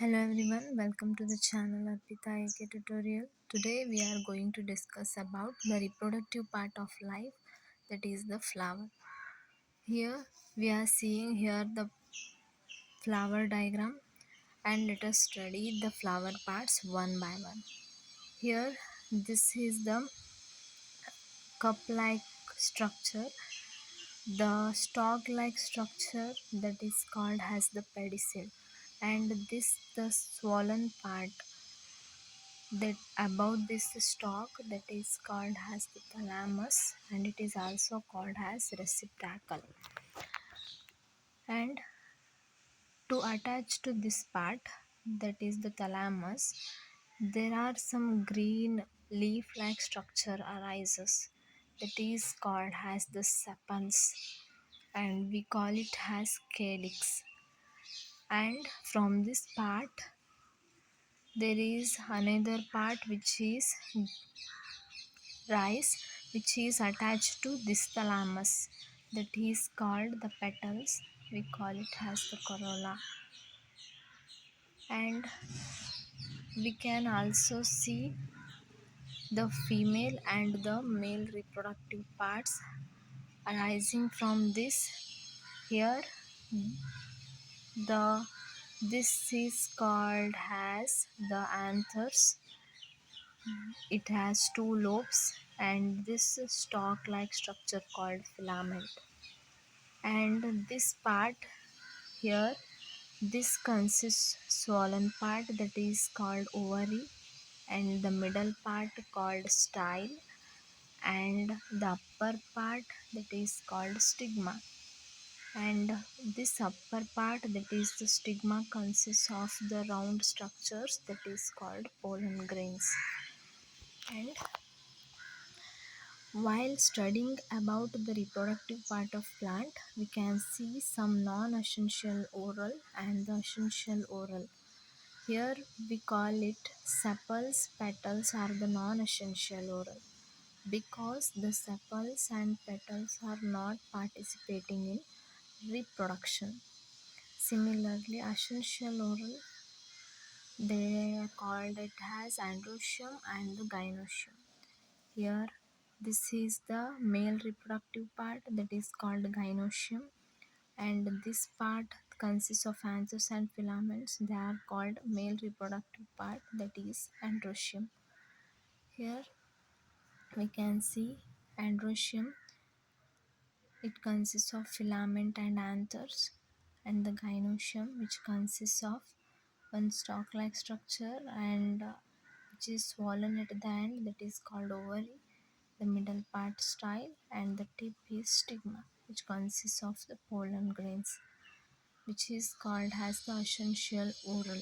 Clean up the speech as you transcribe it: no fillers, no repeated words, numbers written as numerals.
Hello everyone, welcome to the channel Arpita tutorial. Today we are going to discuss about the reproductive part of life, that is the flower. Here we are seeing here the flower diagram, and let us study the flower parts one by one. Here this is the cup like structure, the stalk like structure that is called as the pedicel, and this the swollen part that above this stalk that is called as the thalamus, and it is also called as receptacle. And to attach to this part, that is the thalamus, there are some green leaf like structure arises, that is called as the sepals, and we call it as calyx. And from this part there is another part which is rice, which is attached to this thalamus, that is called the petals, we call it as the corolla. And we can also see the female and the male reproductive parts arising from this. Here the this is called as the anthers, it has two lobes, and this stalk like structure called filament. And this part here, this consists swollen part that is called ovary, and the middle part called style, and the upper part that is called stigma. And this upper part that is the stigma consists of the round structures that is called pollen grains. And while studying about the reproductive part of plant, we can see some non-essential oral and the essential oral. Here we call it sepals, petals are the non-essential oral, because the sepals and petals are not participating in reproduction. Similarly, essential oral, they are called it as androecium and the gynoecium. Here this is the male reproductive part that is called gynoecium, and this part consists of anthers and filaments, they are called male reproductive part, that is androecium. Here we can see androecium, it consists of filament and anthers, and the gynoecium, which consists of one stalk like structure, and which is swollen at the end, that is called ovary, the middle part style, and the tip is stigma, which consists of the pollen grains, which is called as the essential oral.